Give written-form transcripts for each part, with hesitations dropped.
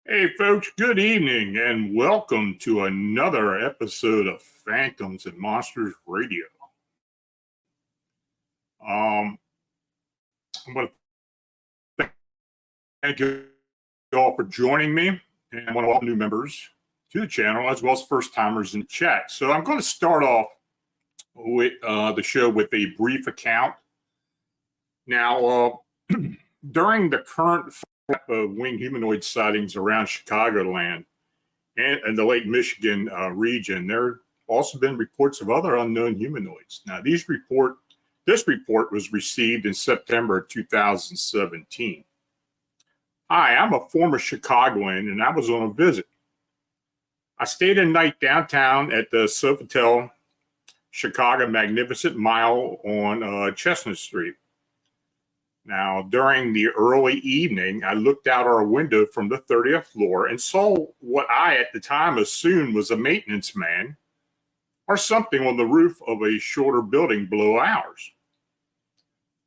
Hey, folks, good evening and welcome to another episode of Phantoms and Monsters Radio. I want to thank you all for joining me, and I want to welcome new members to the channel as well as first timers in the chat. So, I'm going to start off with the show with a brief account. Now, during the current of winged humanoid sightings around Chicagoland and the Lake Michigan region, there have also been reports of other unknown humanoids. Now, this report was received in September of 2017. Hi, I'm a former Chicagoan, and I was on a visit. I stayed a night downtown at the Sofitel Chicago Magnificent Mile on Chestnut Street. Now, during the early evening, I looked out our window from the 30th floor and saw what I at the time assumed was a maintenance man or something on the roof of a shorter building below ours.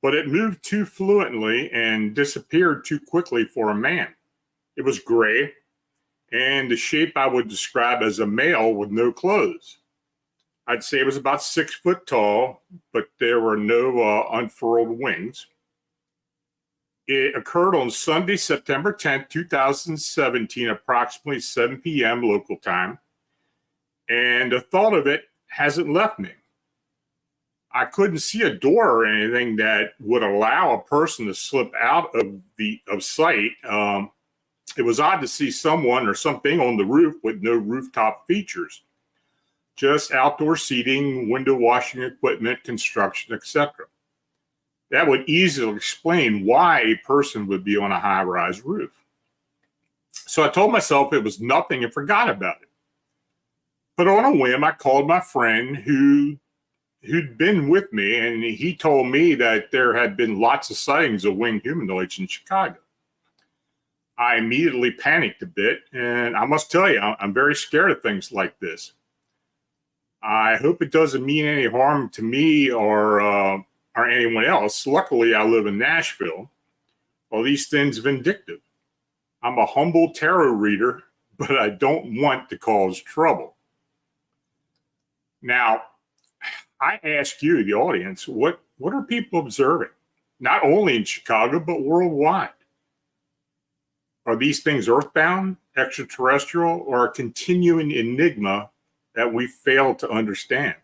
But it moved too fluently and disappeared too quickly for a man. It was gray and the shape I would describe as a male with no clothes. I'd say it was about 6 foot tall, but there were no unfurled wings. It occurred on Sunday, September 10th, 2017, approximately 7 p.m. local time, and the thought of it hasn't left me. I couldn't see a door or anything that would allow a person to slip out of sight. It was odd to see someone or something on the roof with no rooftop features, just outdoor seating, window washing equipment, construction, etc. That would easily explain why a person would be on a high-rise roof. So I told myself it was nothing and forgot about it. But on a whim, I called my friend who'd been with me, and he told me that there had been lots of sightings of winged humanoids in Chicago. I immediately panicked a bit, and I must tell you, I'm very scared of things like this. I hope it doesn't mean any harm to me or anyone else. Luckily, I live in Nashville. Well, these things vindictive. I'm a humble tarot reader, but I don't want to cause trouble. Now, I ask you, the audience, what are people observing? Not only in Chicago, but worldwide. Are these things earthbound, extraterrestrial, or a continuing enigma that we fail to understand?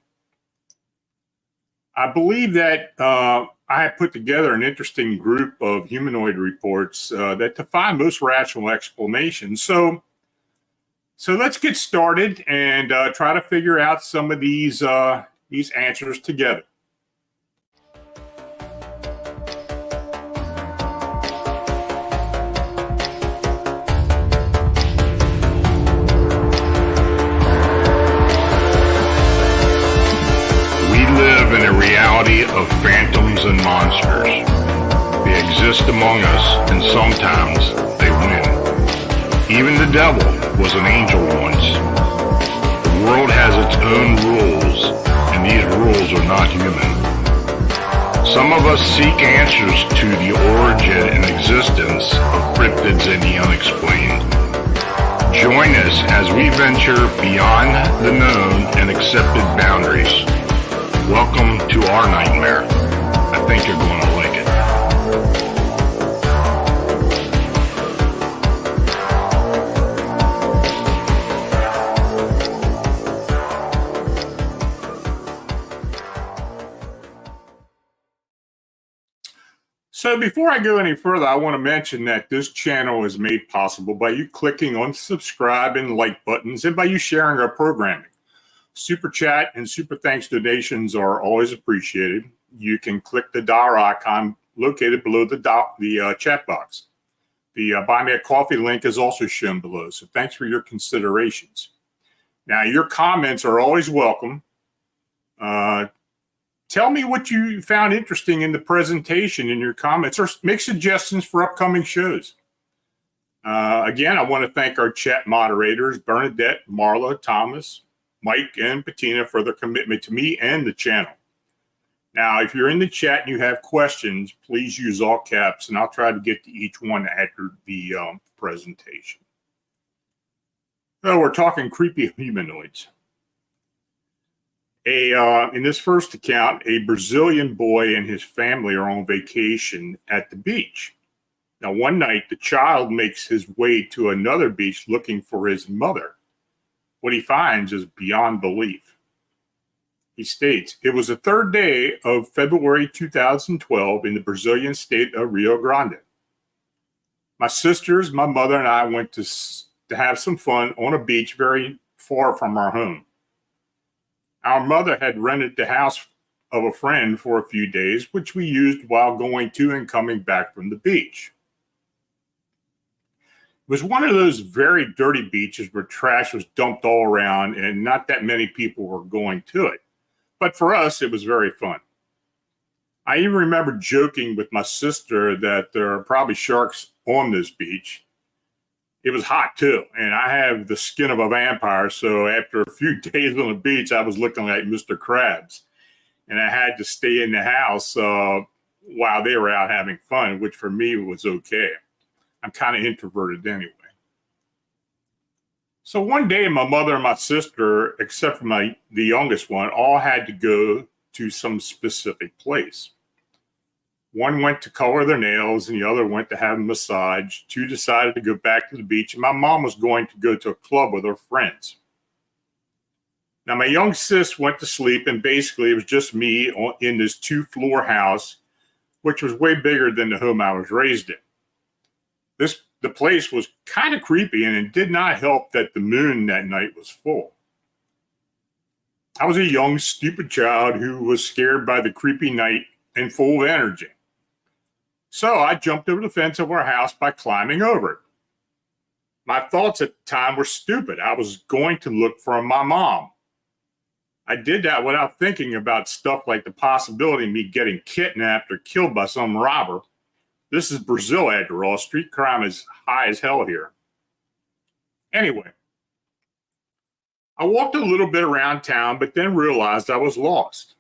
I believe that I have put together an interesting group of humanoid reports that defy most rational explanations. So let's get started and try to figure out some of these answers together. Of phantoms and monsters. They exist among us, and sometimes they win. Even the devil was an angel once. The world has its own rules, and these rules are not human. Some of us seek answers to the origin and existence of cryptids and the unexplained. Join us as we venture beyond the known and accepted boundaries. Welcome to our nightmare. I think you're going to like it. So before I go any further, I want to mention that this channel is made possible by you clicking on subscribe and like buttons and by you sharing our programming. Super chat and super thanks donations are always appreciated. You can click the dollar icon located below the chat box. The Buy Me a Coffee link is also shown below. So thanks for your considerations. Now, your comments are always welcome. Tell me what you found interesting in the presentation in your comments, or make suggestions for upcoming shows. Again, I want to thank our chat moderators, Bernadette, Marla, Thomas, Mike, and Patina for their commitment to me and the channel. Now, if you're in the chat and you have questions, please use all caps, and I'll try to get to each one after the presentation. So we're talking creepy humanoids. In this first account, a Brazilian boy and his family are on vacation at the beach. Now, one night, the child makes his way to another beach looking for his mother. What he finds is beyond belief. He states, "It was the third day of February 2012 in the Brazilian state of Rio Grande. My sisters, my mother, and I went to have some fun on a beach very far from our home. Our mother had rented the house of a friend for a few days, which we used while going to and coming back from the beach. It was one of those very dirty beaches where trash was dumped all around and not that many people were going to it. But for us, it was very fun. I even remember joking with my sister that there are probably sharks on this beach. It was hot too, and I have the skin of a vampire, so after a few days on the beach, I was looking like Mr. Krabs. And I had to stay in the house while they were out having fun, which for me was okay. I'm kind of introverted anyway. So one day, my mother and my sister, except for the youngest one, all had to go to some specific place. One went to color their nails and the other went to have a massage. Two decided to go back to the beach, and my mom was going to go to a club with her friends. Now, my young sis went to sleep, and basically it was just me in this 2-floor house, which was way bigger than the home I was raised in. The place was kind of creepy, and it did not help that the moon that night was full. I was a young, stupid child who was scared by the creepy night and full of energy. So I jumped over the fence of our house by climbing over it. My thoughts at the time were stupid. I was going to look for my mom. I did that without thinking about stuff like the possibility of me getting kidnapped or killed by some robber. This is Brazil, after all. Street crime is high as hell here. Anyway, I walked a little bit around town, but then realized I was lost.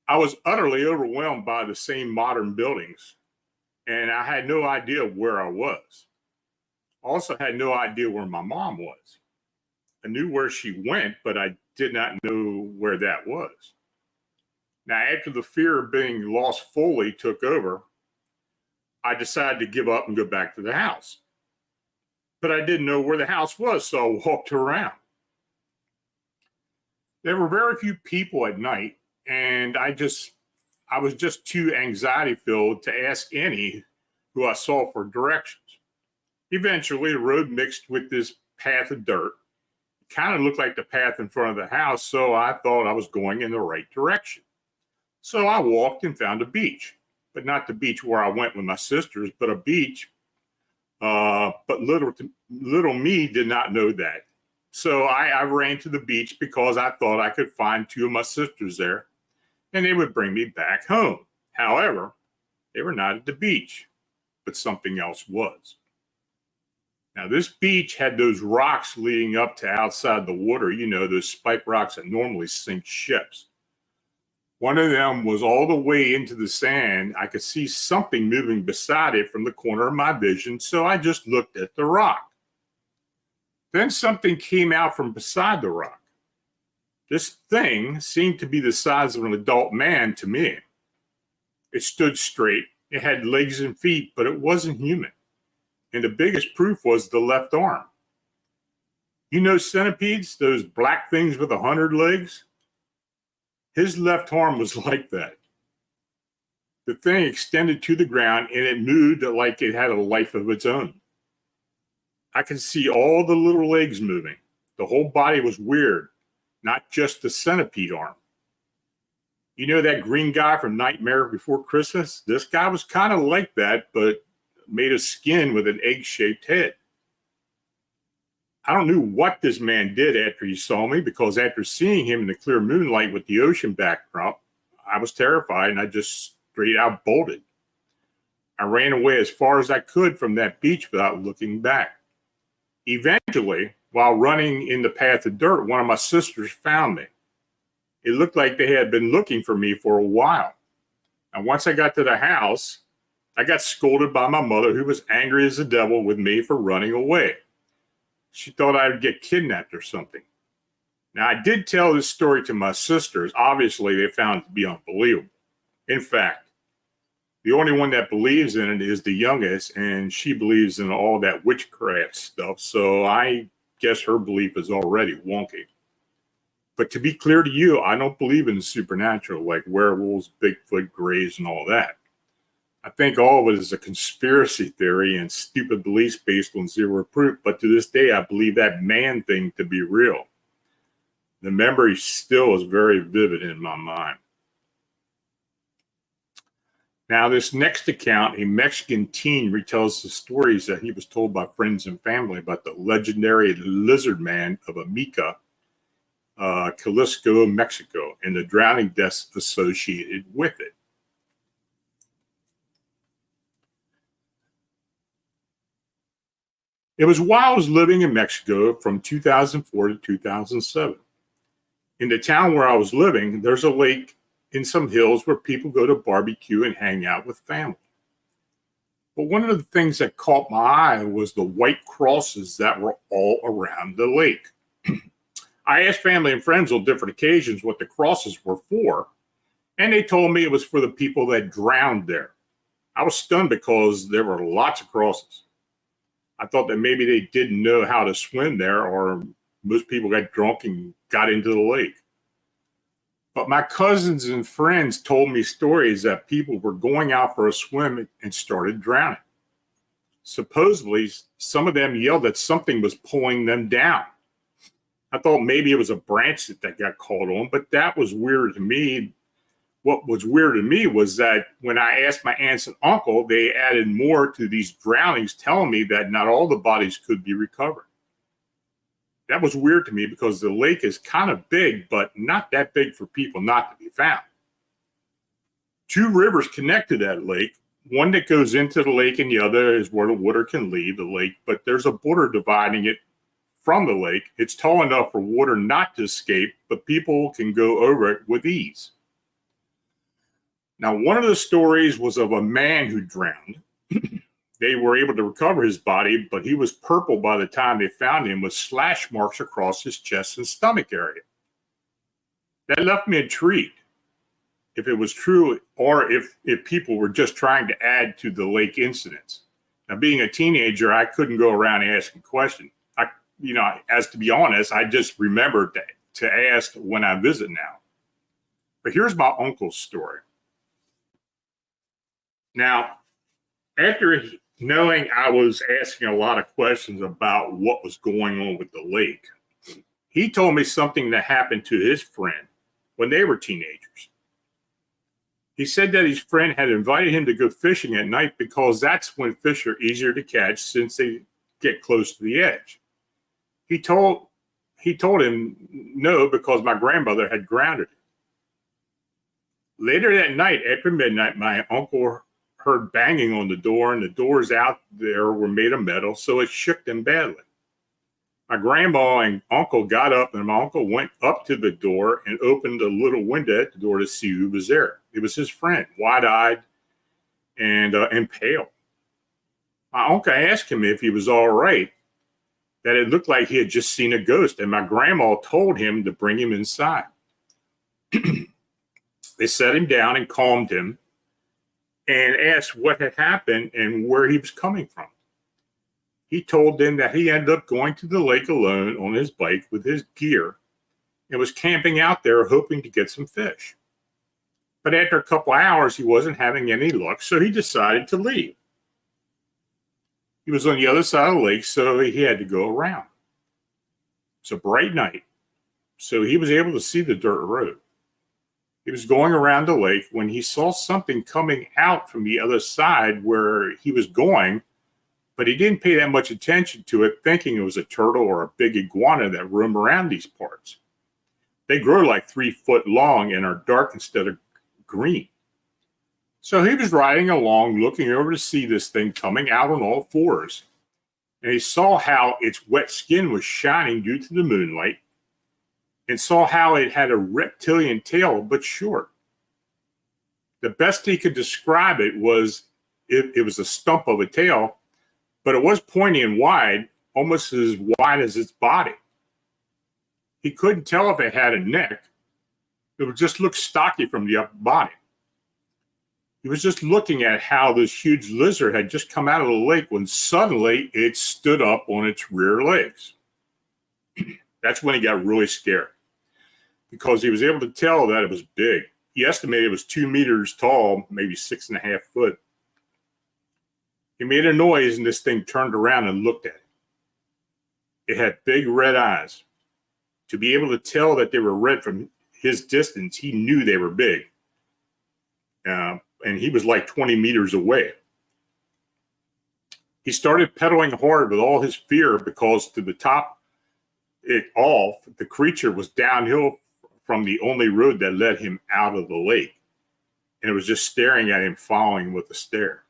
I was utterly overwhelmed by the same modern buildings, and I had no idea where I was. I also had no idea where my mom was. I knew where she went, but I did not know where that was. Now, after the fear of being lost fully took over, I decided to give up and go back to the house. But I didn't know where the house was, so I walked around. There were very few people at night, and I was just too anxiety-filled to ask any who I saw for directions. Eventually, the road mixed with this path of dirt. It kind of looked like the path in front of the house, so I thought I was going in the right direction. So I walked and found a beach, but not the beach where I went with my sisters, but a beach. But little me did not know that. So I ran to the beach because I thought I could find two of my sisters there, and they would bring me back home. However, they were not at the beach, but something else was. Now, this beach had those rocks leading up to outside the water, those spike rocks that normally sink ships. One of them was all the way into the sand. I could see something moving beside it from the corner of my vision, so I just looked at the rock. Then something came out from beside the rock. This thing seemed to be the size of an adult man to me. It stood straight. It had legs and feet, but it wasn't human. And the biggest proof was the left arm. Centipedes, those black things with 100 legs? His left arm was like that. The thing extended to the ground, and it moved like it had a life of its own. I could see all the little legs moving. The whole body was weird, not just the centipede arm. That green guy from Nightmare Before Christmas? This guy was kind of like that, but made of skin with an egg-shaped head. I don't know what this man did after he saw me, because after seeing him in the clear moonlight with the ocean backdrop, I was terrified and I just straight out bolted. I ran away as far as I could from that beach without looking back. Eventually, while running in the path of dirt, one of my sisters found me. It looked like they had been looking for me for a while. And once I got to the house, I got scolded by my mother, who was angry as the devil with me for running away. She thought I would get kidnapped or something. Now, I did tell this story to my sisters. Obviously, they found it to be unbelievable. In fact, the only one that believes in it is the youngest, and she believes in all that witchcraft stuff. So I guess her belief is already wonky. But to be clear to you, I don't believe in the supernatural, like werewolves, Bigfoot, Greys, and all that. I think all of it is a conspiracy theory and stupid beliefs based on zero proof. But to this day, I believe that man thing to be real. The memory still is very vivid in my mind. Now, this next account, a Mexican teen retells the stories that he was told by friends and family about the legendary lizard man of Amica, Jalisco, Mexico, and the drowning deaths associated with it. It was while I was living in Mexico from 2004 to 2007. In the town where I was living, there's a lake in some hills where people go to barbecue and hang out with family. But one of the things that caught my eye was the white crosses that were all around the lake. I asked family and friends on different occasions what the crosses were for, and they told me it was for the people that drowned there. I was stunned because there were lots of crosses. I thought that maybe they didn't know how to swim there, or most people got drunk and got into the lake. But my cousins and friends told me stories that people were going out for a swim and started drowning. Supposedly, some of them yelled that something was pulling them down. I thought maybe it was a branch that got caught on, but that was weird to me. What was weird to me was that when I asked my aunts and uncle, they added more to these drownings, telling me that not all the bodies could be recovered. That was weird to me because the lake is kind of big, but not that big for people not to be found. Two rivers connect to that lake, one that goes into the lake and the other is where the water can leave the lake, but there's a border dividing it from the lake. It's tall enough for water not to escape, but people can go over it with ease. Now, one of the stories was of a man who drowned. They were able to recover his body, but he was purple by the time they found him with slash marks across his chest and stomach area. That left me intrigued if it was true or if people were just trying to add to the lake incidents. Now, being a teenager, I couldn't go around asking questions. As to be honest, I just remembered to ask when I visit now. But here's my uncle's story. Now, after knowing I was asking a lot of questions about what was going on with the lake, he told me something that happened to his friend when they were teenagers. He said that his friend had invited him to go fishing at night because that's when fish are easier to catch since they get close to the edge. He told him no because my grandmother had grounded him. Later that night, after midnight, my uncle heard banging on the door, and the doors out there were made of metal, so it shook them badly. My grandma and uncle got up, and my uncle went up to the door and opened a little window at the door to see who was there. It was his friend, wide-eyed and pale. My uncle asked him if he was all right, that it looked like he had just seen a ghost, and my grandma told him to bring him inside. They set him down and calmed him and asked what had happened and where he was coming from. He told them that he ended up going to the lake alone on his bike with his gear and was camping out there hoping to get some fish. But after a couple hours, he wasn't having any luck, so he decided to leave. He was on the other side of the lake, so he had to go around. It's a bright night, so he was able to see the dirt road. He was going around the lake when he saw something coming out from the other side where he was going, but he didn't pay that much attention to it, thinking it was a turtle or a big iguana that roam around these parts. They grow like 3 foot long and are dark instead of green. So he was riding along, looking over to see this thing coming out on all fours. And he saw how its wet skin was shining due to the moonlight, and saw how it had a reptilian tail, but short. The best he could describe it was it was a stump of a tail, but it was pointy and wide almost as wide as its body. He couldn't tell if it had a neck. It would just look stocky from the upper body. He was just looking at how this huge lizard had just come out of the lake when suddenly it stood up on its rear legs. That's when he got really scared, because he was able to tell that it was big. He estimated it was 2 meters tall, maybe 6.5 foot. He made a noise and this thing turned around and looked at him. It had big red eyes. To be able to tell that they were red from his distance, he knew they were big. And he was like 20 meters away. He started pedaling hard with all his fear, because to the top it off, the creature was downhill from the only road that led him out of the lake. And it was just staring at him, following with a stare.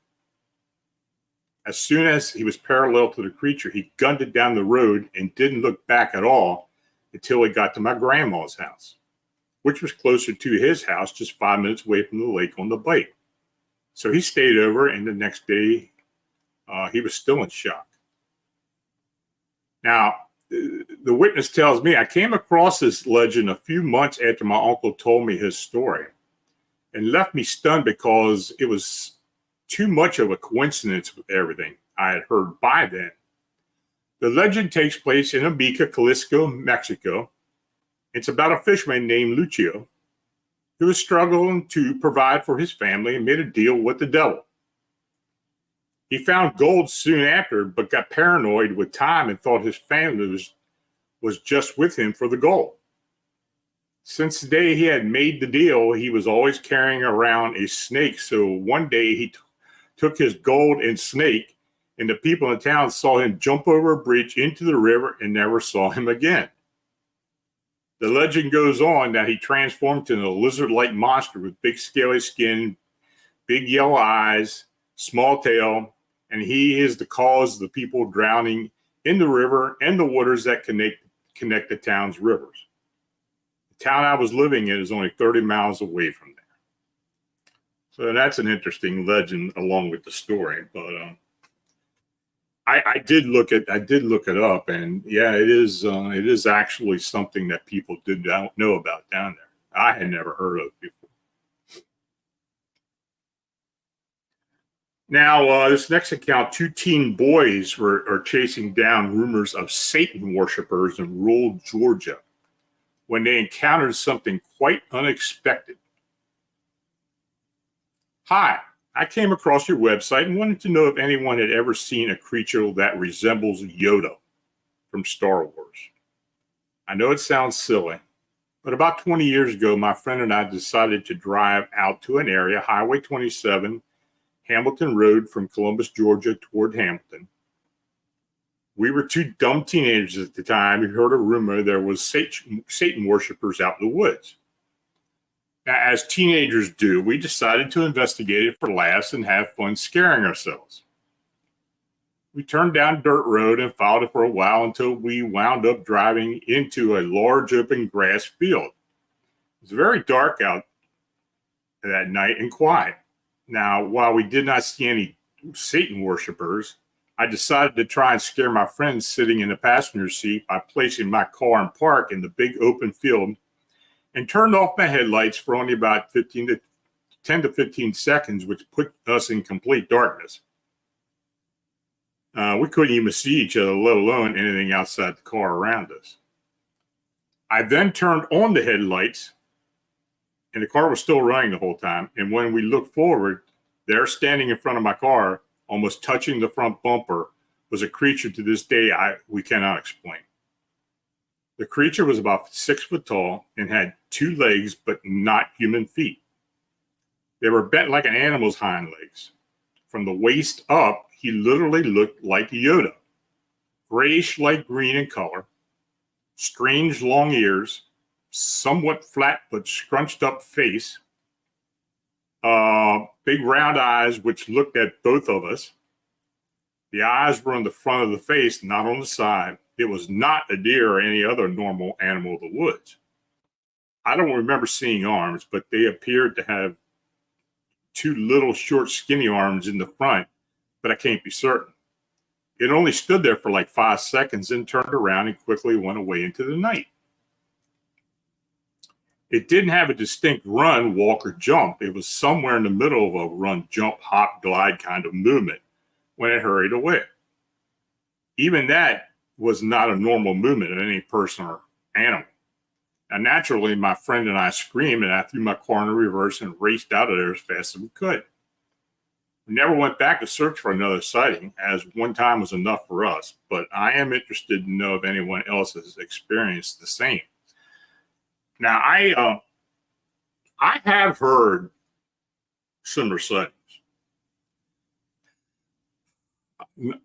As soon as he was parallel to the creature, he gunned it down the road and didn't look back at all until he got to my grandma's house, which was closer to his house, just 5 minutes away from the lake on the bike. So he stayed over, and the next day he was still in shock. Now, the witness tells me, I came across this legend a few months after my uncle told me his story, and left me stunned because it was too much of a coincidence with everything I had heard by then. The legend takes place in Ameca, Jalisco, Mexico. It's about a fisherman named Lucio who was struggling to provide for his family and made a deal with the devil. He found gold soon after, but got paranoid with time and thought his family was just with him for the gold. Since the day he had made the deal, he was always carrying around a snake. So one day he took his gold and snake, and the people in town saw him jump over a bridge into the river and never saw him again. The legend goes on that he transformed into a lizard-like monster with big scaly skin, big yellow eyes, small tail, and he is the cause of the people drowning in the river and the waters that connect the town's rivers. The town I was living in is only 30 miles away from there. So that's an interesting legend along with the story. But I did look it up, and yeah, it is actually something that people did not know about down there. I had never heard of before. Now, this next account, 2 teen boys are chasing down rumors of Satan worshipers in rural Georgia when they encountered something quite unexpected. Hi, I came across your website and wanted to know if anyone had ever seen a creature that resembles Yoda from Star Wars. I know it sounds silly, but about 20 years ago, my friend and I decided to drive out to an area, Highway 27, Hamilton Road from Columbus, Georgia toward Hamilton. We were 2 dumb teenagers at the time who heard a rumor there was Satan worshipers out in the woods. Now, as teenagers do, we decided to investigate it for laughs and have fun scaring ourselves. We turned down dirt road and followed it for a while until we wound up driving into a large open grass field. It was very dark out that night and quiet. Now, while we did not see any Satan worshipers, I decided to try and scare my friends sitting in the passenger seat by placing my car in park in the big open field and turned off my headlights for only about 10 to 15 seconds, which put us in complete darkness. We couldn't even see each other, let alone anything outside the car around us. I then turned on the headlights, and the car was still running the whole time. And when we looked forward, there standing in front of my car, almost touching the front bumper, was a creature to this day we cannot explain. The creature was about 6 foot tall and had 2 legs, but not human feet. They were bent like an animal's hind legs. From the waist up, he literally looked like Yoda. Grayish light green in color, strange long ears, somewhat flat but scrunched up face, big round eyes which looked at both of us. The eyes were on the front of the face, not on the side. It was not a deer or any other normal animal of the woods. I don't remember seeing arms, but they appeared to have 2 little short skinny arms in the front, but I can't be certain. It only stood there for like 5 seconds and turned around and quickly went away into the night. It didn't have a distinct run, walk, or jump. It was somewhere in the middle of a run, jump, hop, glide kind of movement when it hurried away. Even that was not a normal movement of any person or animal. Now, naturally, my friend and I screamed, and I threw my car in reverse and raced out of there as fast as we could. We never went back to search for another sighting, as one time was enough for us, but I am interested to know if anyone else has experienced the same. Now, I have heard similar sightings.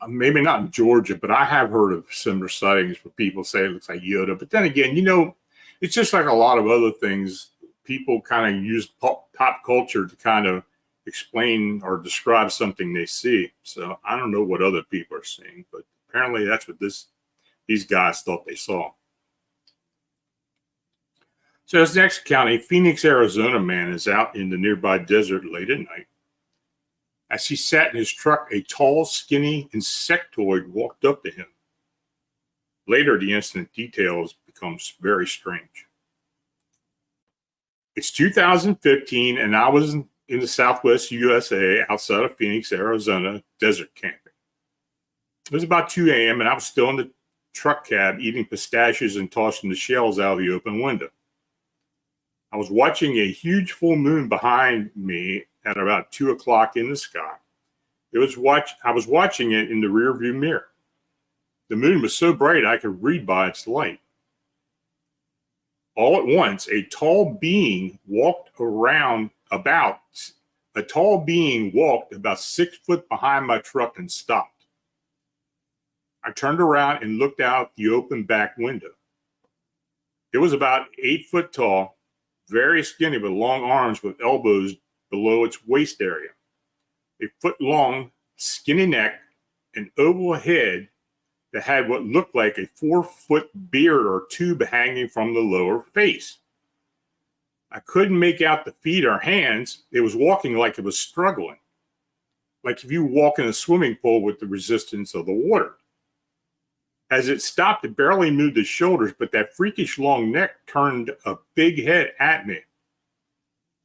Maybe not in Georgia, but I have heard of similar sightings where people say it looks like Yoda. But then again, it's just like a lot of other things. People kind of use pop culture to kind of explain or describe something they see. So I don't know what other people are seeing, but apparently that's what these guys thought they saw. So this next county, Phoenix, Arizona man is out in the nearby desert late at night. As he sat in his truck, a tall, skinny insectoid walked up to him. Later, the incident details becomes very strange. It's 2015, and I was in the Southwest USA outside of Phoenix, Arizona, desert camping. It was about 2 a.m., and I was still in the truck cab eating pistachios and tossing the shells out of the open window. I was watching a huge full moon behind me at about 2 o'clock in the sky. I was watching it in the rearview mirror. The moon was so bright I could read by its light. All at once, a tall being walked about 6 foot behind my truck and stopped. I turned around and looked out the open back window. It was about 8 foot tall, very skinny with long arms with elbows below its waist area, a foot long, skinny neck, an oval head that had what looked like a 4-foot beard or tube hanging from the lower face. I couldn't make out the feet or hands. It was walking like it was struggling, like if you walk in a swimming pool with the resistance of the water. As it stopped, it barely moved its shoulders, but that freakish long neck turned a big head at me.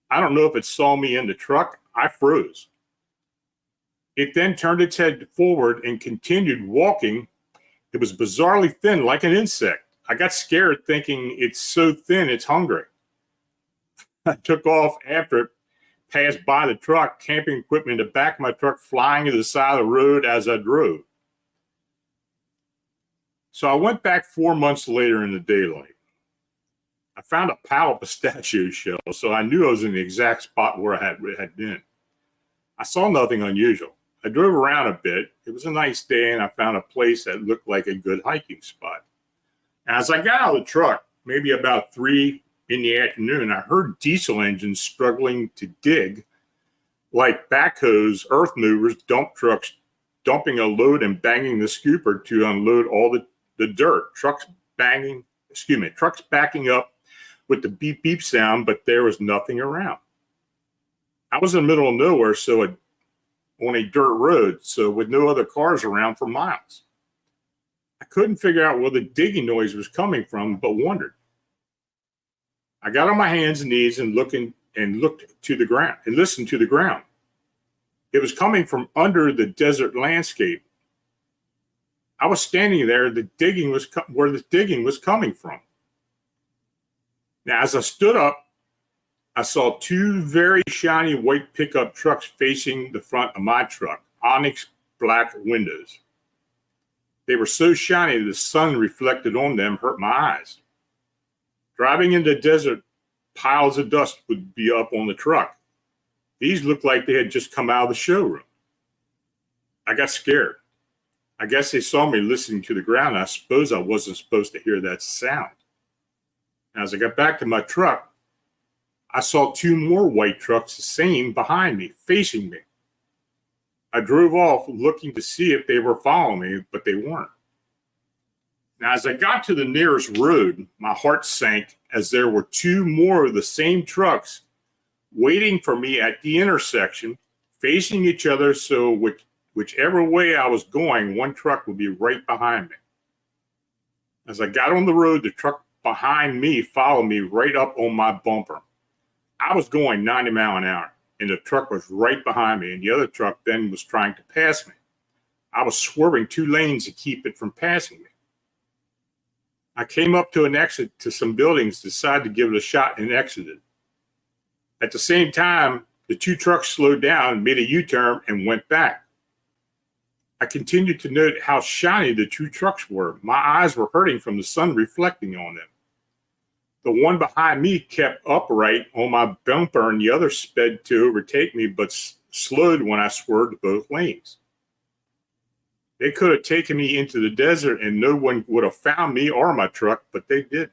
I don't know if it saw me in the truck. I froze. It then turned its head forward and continued walking. It was bizarrely thin, like an insect. I got scared thinking it's so thin, it's hungry. I took off after it, passed by the truck, camping equipment in the back of my truck flying to the side of the road as I drove. So I went back 4 months later in the daylight. I found a pile of pistachio shells, so I knew I was in the exact spot where I had been. I saw nothing unusual. I drove around a bit. It was a nice day, and I found a place that looked like a good hiking spot. As I got out of the truck, maybe about 3 in the afternoon, I heard diesel engines struggling to dig, like backhoes, earth movers, dump trucks, dumping a load and banging the scooper to unload all the dirt. Trucks backing up with the beep beep sound, but there was nothing around. I was in the middle of nowhere, on a dirt road, so with no other cars around for miles. I couldn't figure out where the digging noise was coming from, but wondered. I got on my hands and knees and looked to the ground and listened to the ground. It was coming from under the desert landscape. I was standing there. Where the digging was coming from. Now, as I stood up, I saw 2 very shiny white pickup trucks facing the front of my truck, onyx black windows. They were so shiny the sun reflected on them hurt my eyes. Driving in the desert, piles of dust would be up on the truck. These looked like they had just come out of the showroom. I got scared. I guess they saw me listening to the ground. I suppose I wasn't supposed to hear that sound. As I got back to my truck, I saw 2 more white trucks, the same, behind me, facing me. I drove off looking to see if they were following me, but they weren't. Now, as I got to the nearest road, my heart sank as there were 2 more of the same trucks waiting for me at the intersection, facing each other, so whichever way I was going, one truck would be right behind me. As I got on the road, the truck behind me followed me right up on my bumper. I was going 90 miles an hour, and the truck was right behind me, and the other truck then was trying to pass me. I was swerving 2 lanes to keep it from passing me. I came up to an exit to some buildings, decided to give it a shot, and exited. At the same time, the 2 trucks slowed down, made a U-turn, and went back. I continued to note how shiny the 2 trucks were. My eyes were hurting from the sun reflecting on them. The one behind me kept upright on my bumper, and the other sped to overtake me, but slowed when I swerved both lanes. They could have taken me into the desert and no one would have found me or my truck, but they didn't.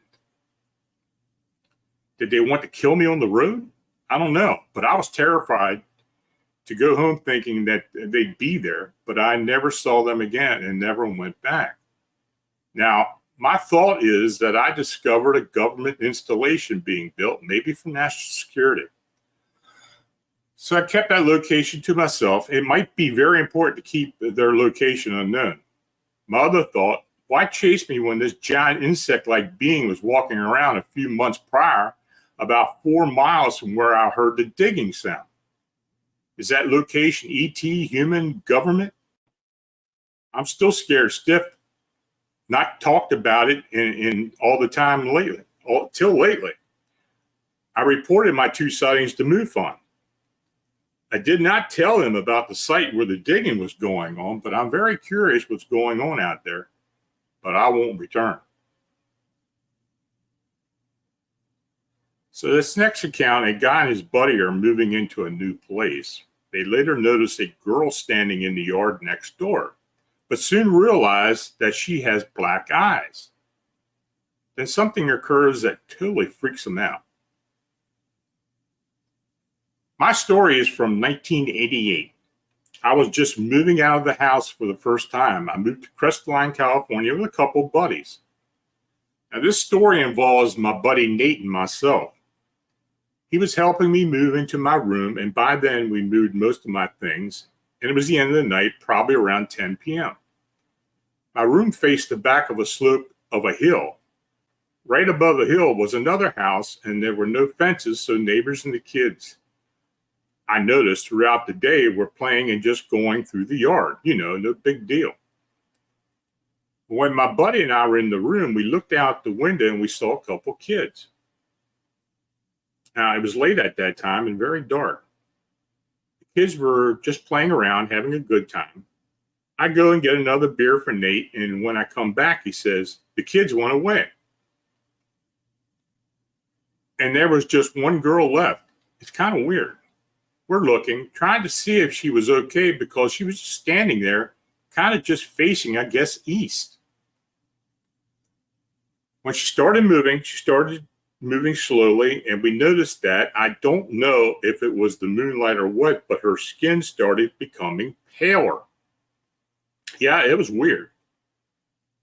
Did they want to kill me on the road? I don't know, but I was terrified to go home thinking that they'd be there, but I never saw them again and never went back. Now, my thought is that I discovered a government installation being built, maybe for national security. So I kept that location to myself. It might be very important to keep their location unknown. My other thought, why chase me when this giant insect-like being was walking around a few months prior, about 4 miles from where I heard the digging sound? Is that location ET, human, government? I'm still scared stiff. Not talked about it in all the time lately, till lately. I reported my 2 sightings to MUFON. I did not tell them about the site where the digging was going on, but I'm very curious what's going on out there, but I won't return. So this next account, a guy and his buddy are moving into a new place. They later notice a girl standing in the yard next door, but soon realize that she has black eyes. Then something occurs that totally freaks them out. My story is from 1988. I was just moving out of the house for the first time. I moved to Crestline, California with a couple of buddies. Now this story involves my buddy Nate and myself. He was helping me move into my room, and by then we moved most of my things, and it was the end of the night, probably around 10 p.m. My room faced the back of a slope of a hill. Right above the hill was another house, and there were no fences, so neighbors and the kids, I noticed throughout the day, were playing and just going through the yard. You know, no big deal. When my buddy and I were in the room, we looked out the window and we saw a couple kids. Now, it was late at that time and very dark. The kids were just playing around, having a good time. I go and get another beer for Nate, and when I come back, he says, the kids went away. And there was just one girl left. It's kind of weird. We're looking, trying to see if she was okay because she was just standing there, kind of just facing, I guess, east. When she started moving slowly, and we noticed that, I don't know if it was the moonlight or what, but her skin started becoming paler. Yeah, it was weird.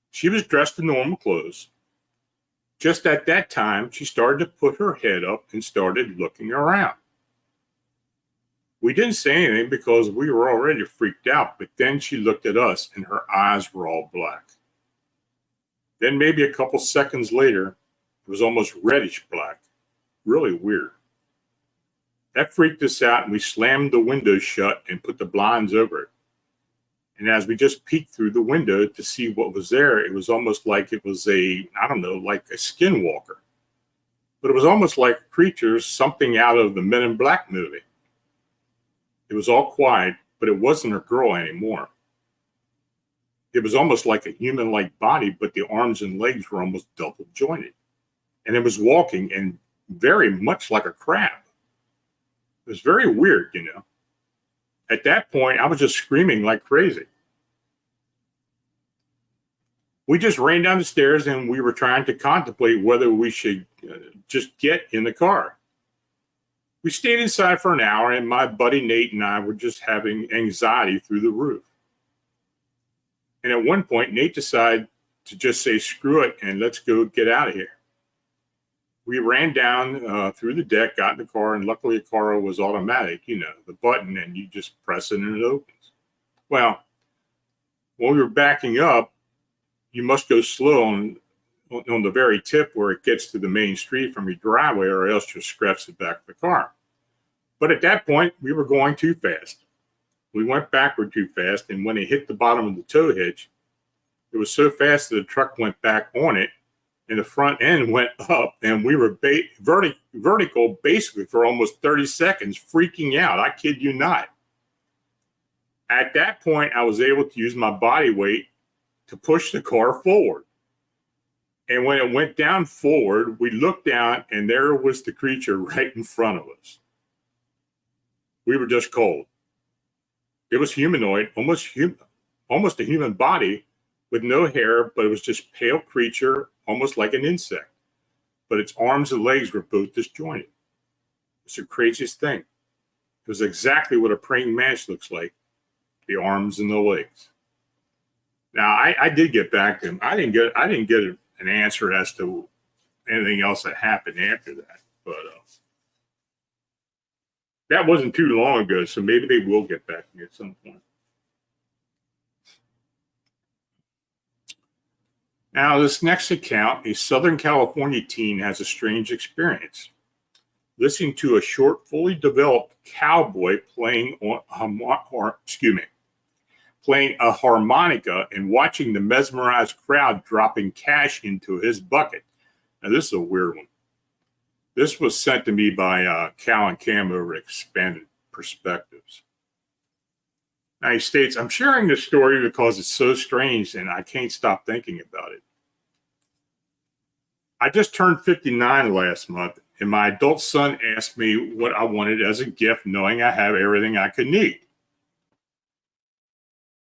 She was dressed in normal clothes. Just at that time, she started to put her head up and started looking around. We didn't say anything because we were already freaked out, but then she looked at us and her eyes were all black. Then maybe a couple seconds later, it was almost reddish black. Really weird. That freaked us out, and we slammed the window shut and put the blinds over it. And as we just peeked through the window to see what was there, it was almost like it was like a skinwalker. But it was almost like a creature, something out of the Men in Black movie. It was all quiet, but it wasn't a girl anymore. It was almost like a human-like body, but the arms and legs were almost double jointed. And it was walking and very much like a crab. It was very weird, you know. At that point, I was just screaming like crazy. We just ran down the stairs and we were trying to contemplate whether we should just get in the car. We stayed inside for an hour, and my buddy Nate and I were just having anxiety through the roof. And at one point, Nate decided to just say, screw it, and let's go get out of here. We ran down through the deck, got in the car, and luckily the car was automatic, you know, the button, and you just press it and it opens. Well, when we were backing up, you must go slow on the very tip where it gets to the main street from your driveway, or else you'll scratch the back of the car. But at that point, we were going too fast. We went backward too fast, and when it hit the bottom of the tow hitch, it was so fast that the truck went back on it, and the front end went up, and we were vertical basically for almost 30 seconds, freaking out. I kid you not. At that point, I was able to use my body weight to push the car forward. And when it went down forward, we looked down, and there was the creature right in front of us. We were just cold. It was humanoid, almost a human body with no hair, but it was just pale creature, almost like an insect. But its arms and legs were both disjointed. It's the craziest thing. It was exactly what a praying mantis looks like, the arms and the legs. Now, I did get back to him. I didn't get an answer as to anything else that happened after that, but that wasn't too long ago, so maybe they will get back to me at some point. Now, this next account, a Southern California teen has a strange experience. Listening to a short, fully developed cowboy playing a harmonica and watching the mesmerized crowd dropping cash into his bucket. Now, this is a weird one. This was sent to me by Cal and Cam over Expanded Perspectives. Now, he states, I'm sharing this story because it's so strange and I can't stop thinking about it. I just turned 59 last month, and my adult son asked me what I wanted as a gift, knowing I have everything I could need.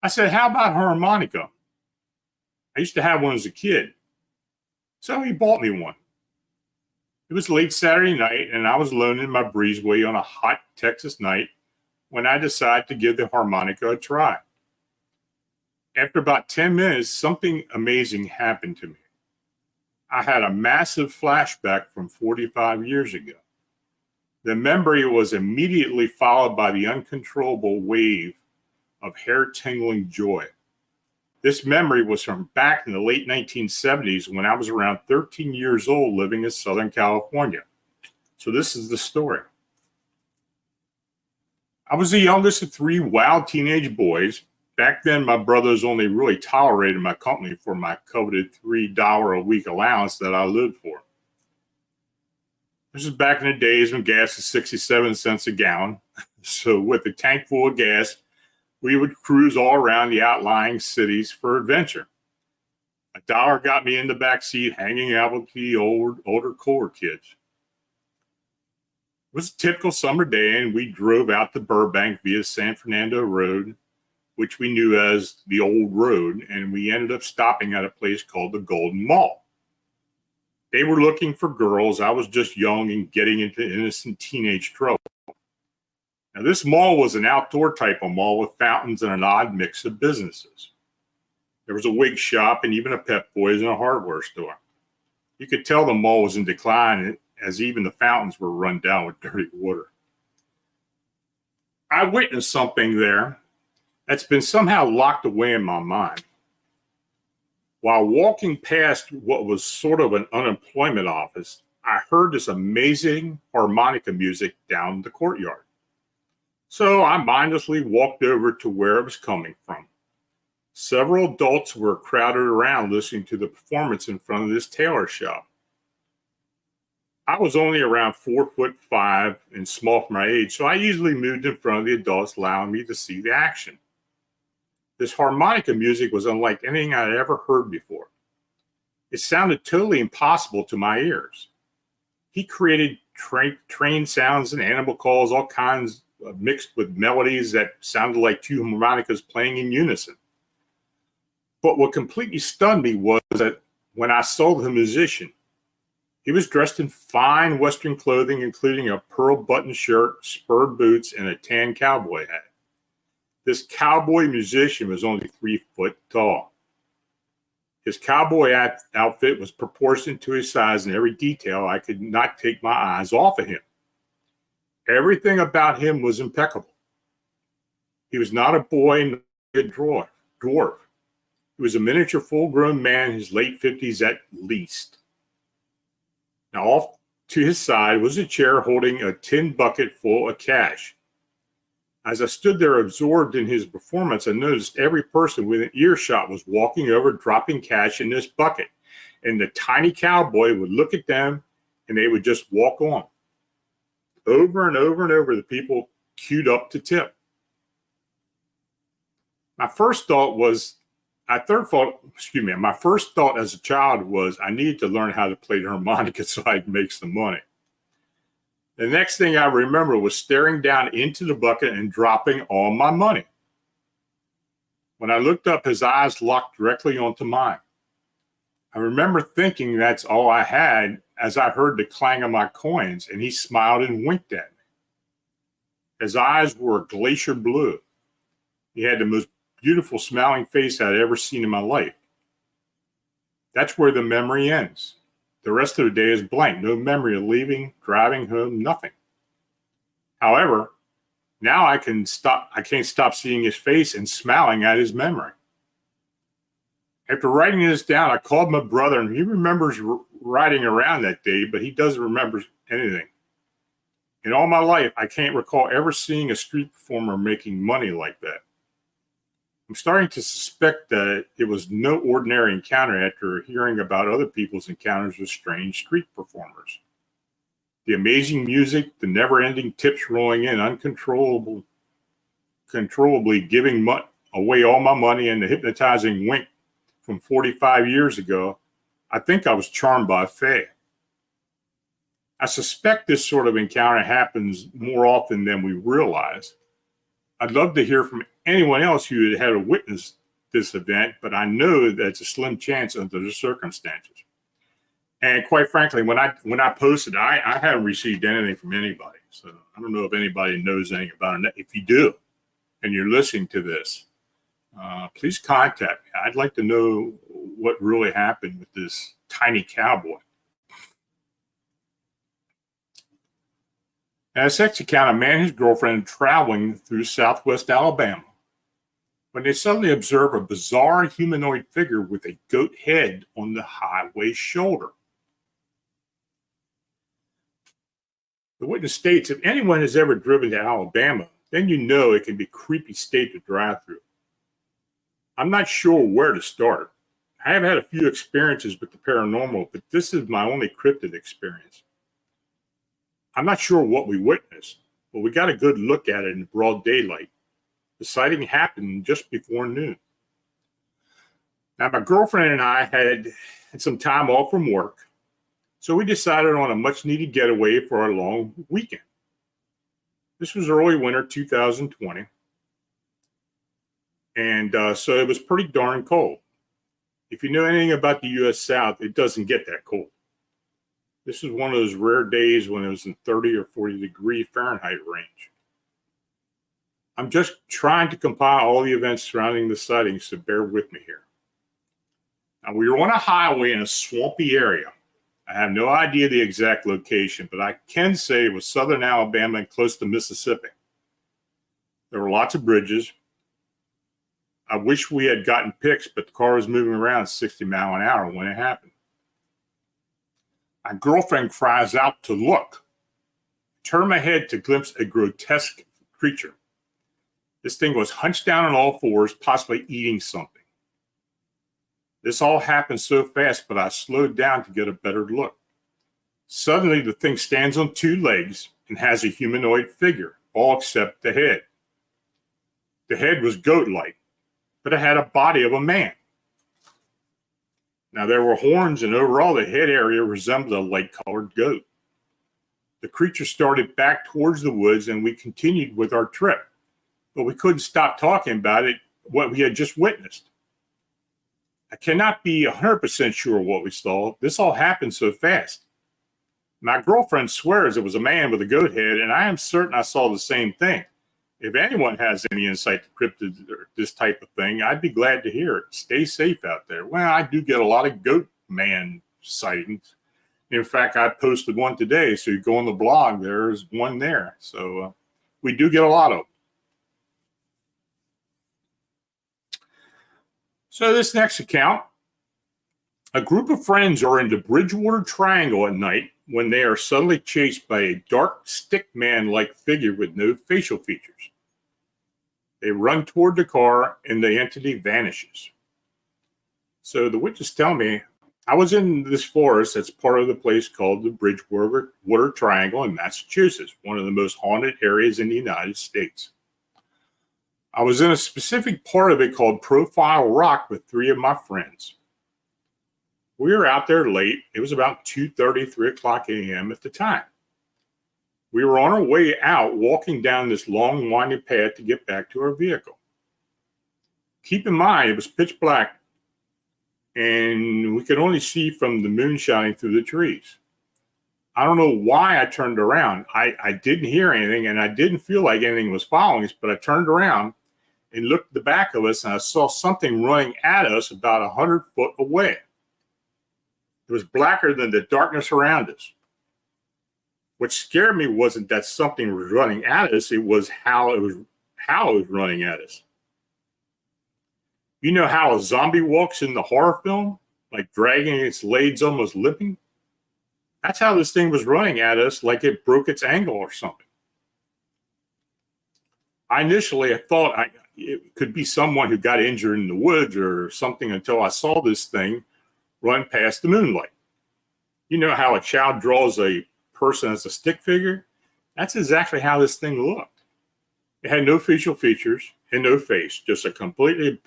I said, how about a harmonica? I used to have one as a kid. So he bought me one. It was late Saturday night, and I was alone in my breezeway on a hot Texas night when I decided to give the harmonica a try. After about 10 minutes, something amazing happened to me. I had a massive flashback from 45 years ago. The memory was immediately followed by the uncontrollable wave of hair-tingling joy. This memory was from back in the late 1970s when I was around 13 years old living in Southern California. So this is the story. I was the youngest of three wild teenage boys. Back then, my brothers only really tolerated my company for my coveted $3 a week allowance that I lived for. This is back in the days when gas was 67 cents a gallon. So with a tank full of gas, we would cruise all around the outlying cities for adventure. $1 got me in the back seat hanging out with the older, cooler kids. It was a typical summer day, and we drove out to Burbank via San Fernando Road, which we knew as the Old Road, and we ended up stopping at a place called the Golden Mall. They were looking for girls. I was just young and getting into innocent teenage trouble. Now, this mall was an outdoor type of mall with fountains and an odd mix of businesses. There was a wig shop and even a Pep Boys and a hardware store. You could tell the mall was in decline, as even the fountains were run down with dirty water. I witnessed something there that's been somehow locked away in my mind. While walking past what was sort of an unemployment office, I heard this amazing harmonica music down the courtyard. So I mindlessly walked over to where it was coming from. Several adults were crowded around listening to the performance in front of this tailor shop. I was only around 4'5" and small for my age, so I easily moved in front of the adults, allowing me to see the action. This harmonica music was unlike anything I'd ever heard before. It sounded totally impossible to my ears. He created train sounds and animal calls, all kinds mixed with melodies that sounded like two harmonicas playing in unison. But what completely stunned me was that when I saw the musician, he was dressed in fine Western clothing, including a pearl button shirt, spurred boots, and a tan cowboy hat. This cowboy musician was only 3 foot tall. His cowboy outfit was proportioned to his size in every detail. I could not take my eyes off of him. Everything about him was impeccable. He was not a boy, dwarf. He was a miniature full-grown man in his late 50s at least. Now, off to his side was a chair holding a tin bucket full of cash. As I stood there absorbed in his performance, I noticed every person within earshot was walking over, dropping cash in this bucket. And the tiny cowboy would look at them, and they would just walk on. Over and over and over, the people queued up to tip. My first thought as a child was I needed to learn how to play the harmonica so I'd make some money. The next thing I remember was staring down into the bucket and dropping all my money. When I looked up, his eyes locked directly onto mine. I remember thinking that's all I had as I heard the clang of my coins, and he smiled and winked at me. His eyes were glacier blue. He had the most beautiful smiling face I'd ever seen in my life. That's where the memory ends. The rest of the day is blank. No memory of leaving, driving home, nothing. However, now I can't stop seeing his face and smiling at his memory. After writing this down, I called my brother, and he remembers riding around that day, but he doesn't remember anything. In all my life, I can't recall ever seeing a street performer making money like that. I'm starting to suspect that it was no ordinary encounter after hearing about other people's encounters with strange street performers. The amazing music, the never-ending tips rolling in uncontrollably giving away all my money, and the hypnotizing wink from 45 years ago, I think I was charmed by Faye. I suspect this sort of encounter happens more often than we realize. I'd love to hear from anyone else who had witnessed this event, but I know that it's a slim chance under the circumstances. And quite frankly, when I posted, I haven't received anything from anybody. So I don't know if anybody knows anything about it. If you do, and you're listening to this, please contact me. I'd like to know what really happened with this tiny cowboy. In a sex account, a man and his girlfriend are traveling through southwest Alabama when they suddenly observe a bizarre humanoid figure with a goat head on the highway shoulder. The witness states, if anyone has ever driven to Alabama, then you know it can be a creepy state to drive through. I'm not sure where to start. I have had a few experiences with the paranormal, but this is my only cryptid experience. I'm not sure what we witnessed, but we got a good look at it in broad daylight. The sighting happened just before noon. Now, my girlfriend and I had some time off from work, so we decided on a much-needed getaway for our long weekend. This was early winter 2020, and so it was pretty darn cold. If you know anything about the U.S. South, it doesn't get that cold. This was one of those rare days when it was in 30 or 40 degree Fahrenheit range. I'm just trying to compile all the events surrounding the sightings, so bear with me here. Now, we were on a highway in a swampy area. I have no idea the exact location, but I can say it was southern Alabama and close to Mississippi. There were lots of bridges. I wish we had gotten pics, but the car was moving around 60 miles an hour when it happened. My girlfriend cries out to look. I turn my head to glimpse a grotesque creature. This thing was hunched down on all fours, possibly eating something. This all happened so fast, but I slowed down to get a better look. Suddenly, the thing stands on two legs and has a humanoid figure, all except the head. The head was goat-like, but it had a body of a man. Now, there were horns, and overall, the head area resembled a light-colored goat. The creature started back towards the woods, and we continued with our trip. But we couldn't stop talking about it, what we had just witnessed. I cannot be 100% sure what we saw. This all happened so fast. My girlfriend swears it was a man with a goat head, and I am certain I saw the same thing. If anyone has any insight to cryptids or this type of thing, I'd be glad to hear it. Stay safe out there. Well, I do get a lot of goat man sightings. In fact, I posted one today, so you go on the blog, there's one there. So we do get a lot of them. So this next account, a group of friends are in the Bridgewater Triangle at night when they are suddenly chased by a dark stick man-like figure with no facial features. They run toward the car and the entity vanishes. So the witness tell me, I was in this forest that's part of the place called the Bridgewater Triangle in Massachusetts, one of the most haunted areas in the United States. I was in a specific part of it called Profile Rock with 3 of my friends. We were out there late. It was about 2:30, 3 o'clock a.m. at the time. We were on our way out, walking down this long, winding path to get back to our vehicle. Keep in mind, it was pitch black, and we could only see from the moon shining through the trees. I don't know why I turned around. I didn't hear anything, and I didn't feel like anything was following us, but I turned around and looked at the back of us, and I saw something running at us about 100 foot away. It was blacker than the darkness around us. What scared me wasn't that something was running at us, it was how it was running at us. You know how a zombie walks in the horror film, like dragging its legs, almost limping? That's how this thing was running at us, like it broke its ankle or something. I thought it could be someone who got injured in the woods or something until I saw this thing run past the moonlight. You know how a child draws a person as a stick figure? That's exactly how this thing looked. It had no facial features and no face, just a completely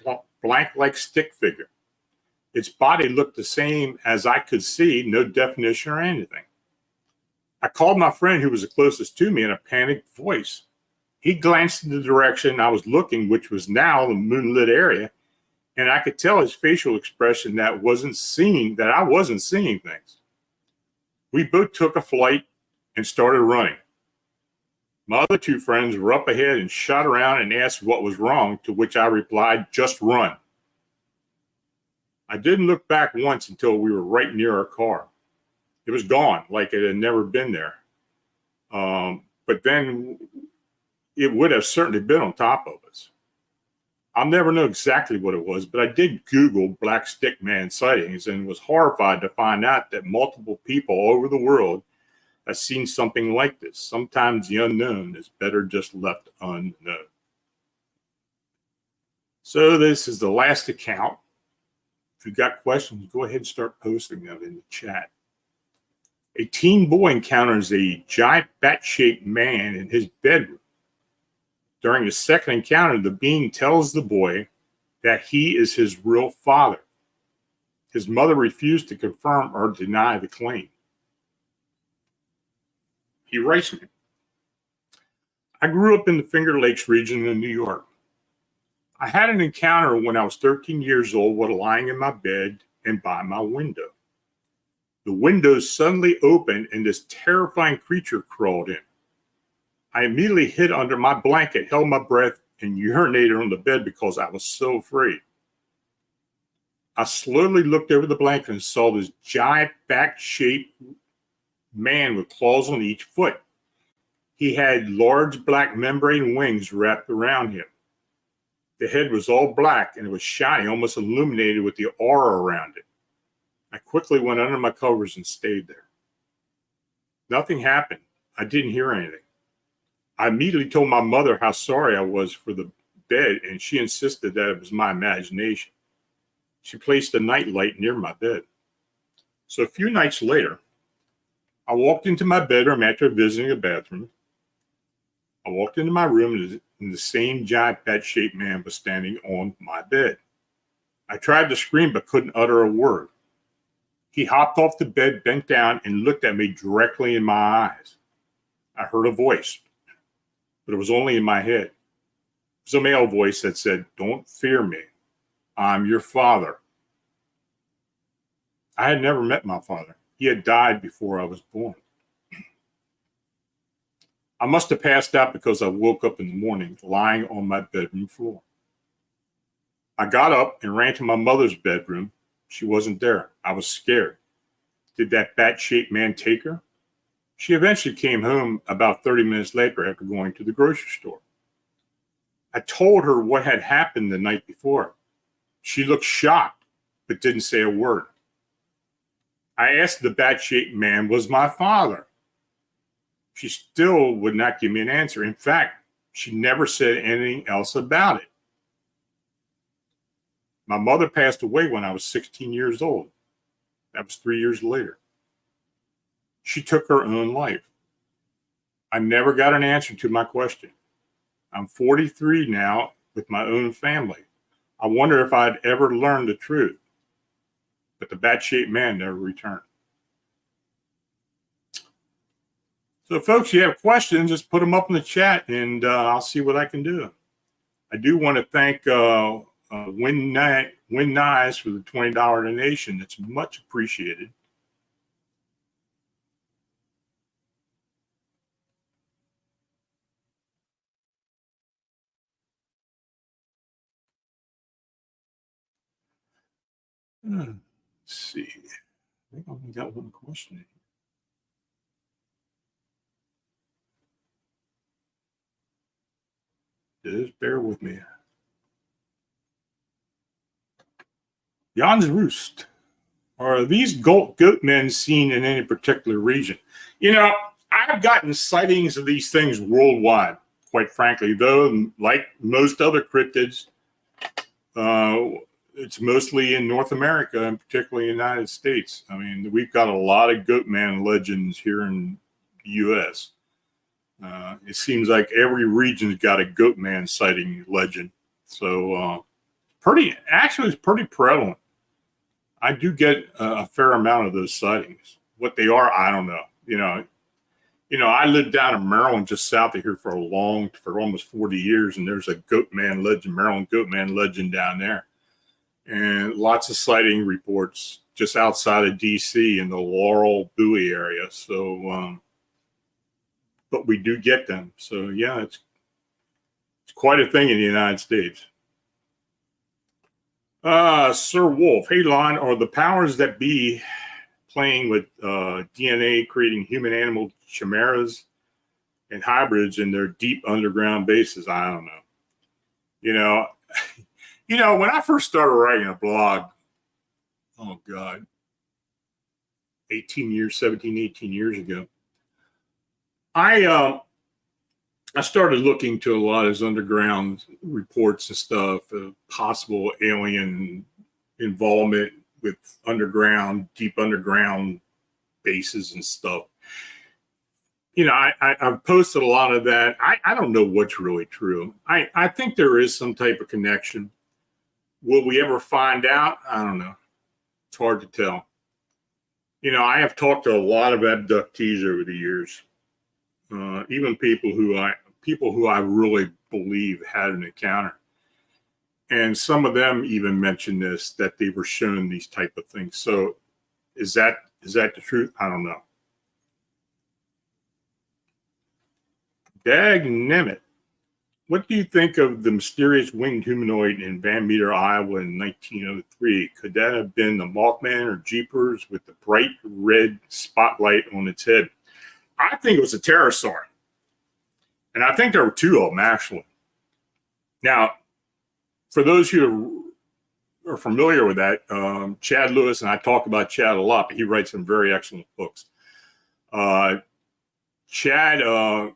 blank-like stick figure. Its body looked the same as I could see, no definition or anything. I called my friend who was the closest to me in a panicked voice. He glanced in the direction I was looking, which was now the moonlit area, and I could tell his facial expression that I wasn't seeing things. We both took a flight and started running. My other 2 friends were up ahead and shot around and asked what was wrong, to which I replied, "Just run." I didn't look back once until we were right near our car. It was gone, like it had never been there. But then it would have certainly been on top of us. I'll never know exactly what it was, but I did Google Black Stick Man sightings and was horrified to find out that multiple people all over the world have seen something like this. Sometimes the unknown is better just left unknown. So this is the last account. If you've got questions, go ahead and start posting them in the chat. A teen boy encounters a giant bat-shaped man in his bedroom. During the second encounter, the being tells the boy that he is his real father. His mother refused to confirm or deny the claim. He writes me, I grew up in the Finger Lakes region in New York. I had an encounter when I was 13 years old while lying in my bed and by my window. The windows suddenly opened and this terrifying creature crawled in. I immediately hid under my blanket, held my breath, and urinated on the bed because I was so afraid. I slowly looked over the blanket and saw this giant bat-shaped man with claws on each foot. He had large black membrane wings wrapped around him. The head was all black and it was shiny, almost illuminated with the aura around it. I quickly went under my covers and stayed there. Nothing happened. I didn't hear anything. I immediately told my mother how sorry I was for the bed, and she insisted that it was my imagination. She placed a nightlight near my bed. So a few nights later, I walked into my bedroom after visiting the bathroom. I walked into my room and the same giant bat-shaped man was standing on my bed. I tried to scream but couldn't utter a word. He hopped off the bed, bent down, and looked at me directly in my eyes. I heard a voice, but it was only in my head. It was a male voice that said, "Don't fear me. I'm your father." I had never met my father. He had died before I was born. I must have passed out because I woke up in the morning lying on my bedroom floor. I got up and ran to my mother's bedroom. She wasn't there. I was scared. Did that bat-shaped man take her? She eventually came home about 30 minutes later after going to the grocery store. I told her what had happened the night before. She looked shocked, but didn't say a word. I asked the bat-shaped man was my father. She still would not give me an answer. In fact, she never said anything else about it. My mother passed away when I was 16 years old. That was 3 years later. She took her own life. I never got an answer to my question. I'm 43 now with my own family. I wonder if I'd ever learn the truth. But the bat-shaped man never returned. So, folks, you have questions, just put them up in the chat, and I'll see what I can do. I do want to thank Win Nice for the $20 donation. It's much appreciated. Let's see. I think I only got one question. Just bear with me. Jan's Roost. Are these goat men seen in any particular region? You know, I've gotten sightings of these things worldwide, quite frankly, though, like most other cryptids, it's mostly in North America and particularly the United States. I mean, we've got a lot of goat man legends here in the U.S. It seems like every region's got a goat man sighting legend. So it's pretty prevalent. I do get a fair amount of those sightings. What they are, I don't know. You know, I lived down in Maryland, just south of here for almost 40 years, and there's a goat man legend, Maryland goat man legend down there, and lots of sighting reports just outside of D.C. in the Laurel Bowie area. So, but we do get them. So yeah, it's quite a thing in the United States. Sir Wolf, hey Lon, are the powers that be playing with DNA, creating human animal chimeras and hybrids in their deep underground bases? I don't know. You know, when I first started writing a blog, oh God, 18 years ago, I started looking to a lot of those underground reports and stuff, possible alien involvement with deep underground bases and stuff. You know, I've posted a lot of that. I don't know what's really true. I think there is some type of connection. Will we ever find out? I don't know. It's hard to tell. You know, I have talked to a lot of abductees over the years, even people who I really believe had an encounter. And some of them even mentioned this, that they were shown these type of things. So is that the truth? I don't know. Dagnammit. What do you think of the mysterious winged humanoid in Van Meter, Iowa in 1903? Could that have been the Mothman or Jeepers with the bright red spotlight on its head? I think it was a pterosaur. And I think there were two of them, actually. Now, for those who are familiar with that, Chad Lewis, and I talk about Chad a lot, but he writes some very excellent books. Chad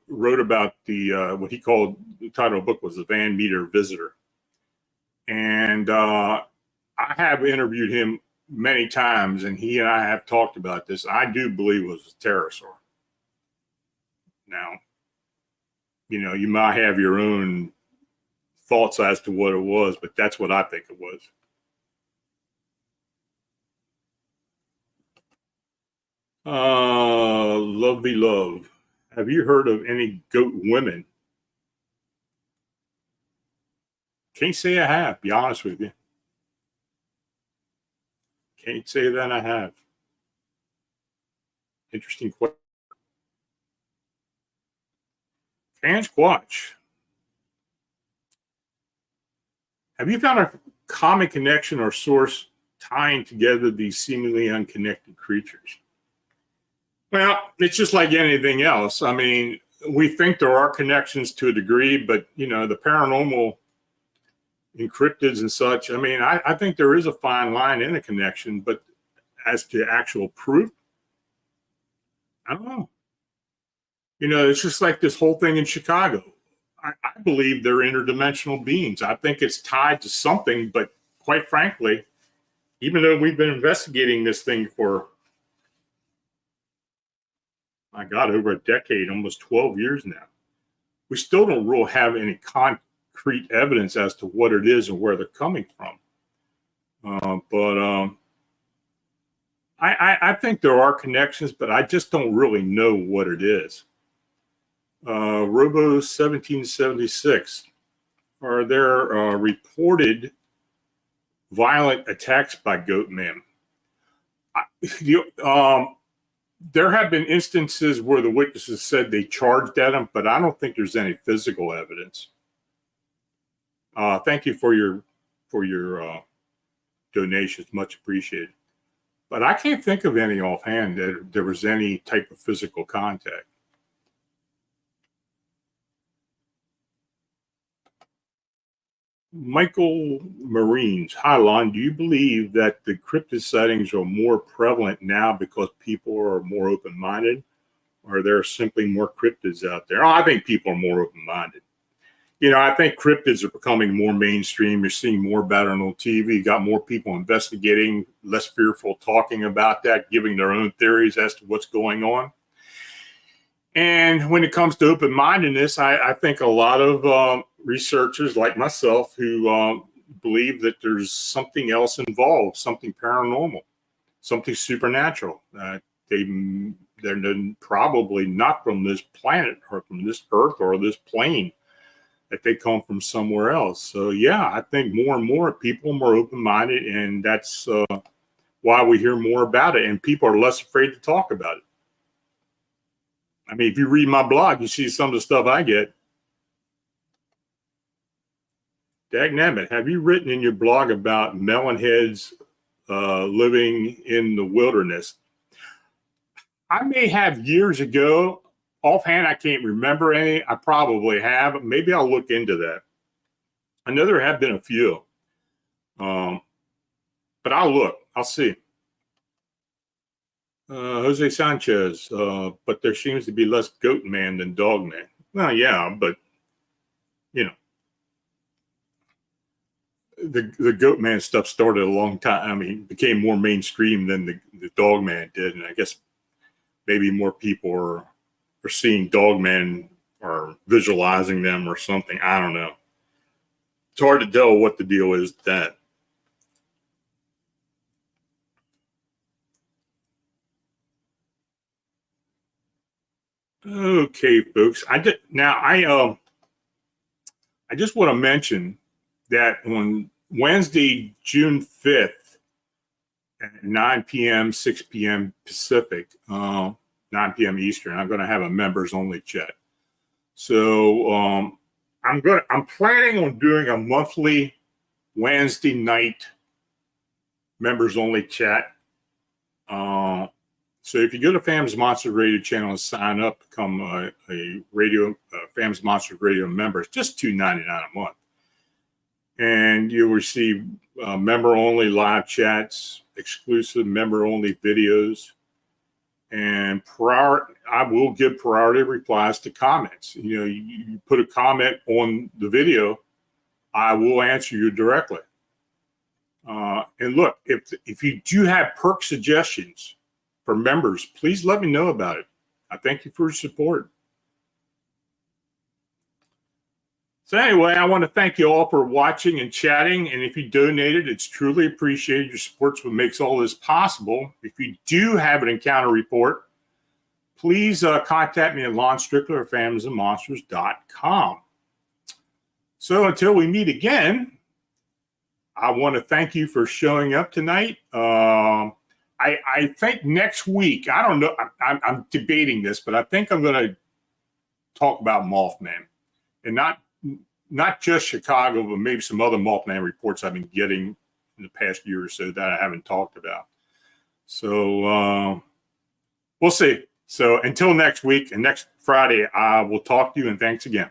wrote about what he called, the title of the book was The Van Meter Visitor. And I have interviewed him many times, and he and I have talked about this. I do believe it was a pterosaur. Now, you know, you might have your own thoughts as to what it was, but that's what I think it was. Lovely love. Have you heard of any goat women? Can't say I have, be honest with you. Can't say that I have. Interesting question. And Squatch. Have you found a common connection or source tying together these seemingly unconnected creatures? Well, it's just like anything else. I mean, we think there are connections to a degree, but, you know, the paranormal, in cryptids and such. I mean, I think there is a fine line in a connection, but as to actual proof, I don't know. You know, it's just like this whole thing in Chicago. I believe they're interdimensional beings. I think it's tied to something, but quite frankly, even though we've been investigating this thing for, my God, over a decade, almost 12 years now, we still don't really have any concrete evidence as to what it is and where they're coming from. But I think there are connections, but I just don't really know what it is. Robo 1776, are there reported violent attacks by goat men? There have been instances where the witnesses said they charged at them, but I don't think there's any physical evidence. Thank you for your donations, much appreciated. But I can't think of any offhand that there was any type of physical contact. Michael Marines. Hi, Lon. Do you believe that the cryptid sightings are more prevalent now because people are more open-minded, or are there simply more cryptids out there? Oh, I think people are more open-minded. You know, I think cryptids are becoming more mainstream. You're seeing more about it on TV. You got more people investigating, less fearful talking about that, giving their own theories as to what's going on. And when it comes to open-mindedness, I think a lot of researchers like myself who believe that there's something else involved, something paranormal, something supernatural. They're probably not from this planet or from this earth or this plane, that they come from somewhere else. So yeah, I think more and more people are more open-minded, and that's why we hear more about it, and people are less afraid to talk about it. I mean, if you read my blog, you see some of the stuff I get. Dagnabbit, have you written in your blog about melonheads living in the wilderness? I may have years ago. Offhand, I can't remember any. I probably have. Maybe I'll look into that. I know there have been a few. But I'll look. I'll see. Jose Sanchez, but there seems to be less goat man than dog man. Well, yeah, but, you know, the goat man stuff started a long time. I mean, became more mainstream than the dog man did. And I guess maybe more people are seeing dog men or visualizing them or something. I don't know. It's hard to tell what the deal is with that. Okay, folks. I just want to mention that on Wednesday, June 5th at 9 p.m., 6 p.m. Pacific, 9 p.m. Eastern, I'm going to have a members only chat. So I'm planning on doing a monthly Wednesday night members only chat. So if you go to Phantoms Monsters Radio channel and sign up, become a Phantoms Monsters Radio member, it's just $2.99 a month. And you'll receive member-only live chats, exclusive member-only videos, and I will give priority replies to comments. You know, you put a comment on the video, I will answer you directly. And look, if you do have perk suggestions for members, please let me know about it. I thank you for your support. So anyway, I want to thank you all for watching and chatting. And if you donated, it's truly appreciated. Your support's what makes all this possible. If you do have an encounter report, please contact me at Lon Strickler at phantomsandmonsters.com. So until we meet again, I want to thank you for showing up tonight. I think next week, I don't know, I'm debating this, but I think I'm going to talk about Mothman, and not just Chicago, but maybe some other Mothman reports I've been getting in the past year or so that I haven't talked about. So we'll see. So until next week and next Friday, I will talk to you, and thanks again.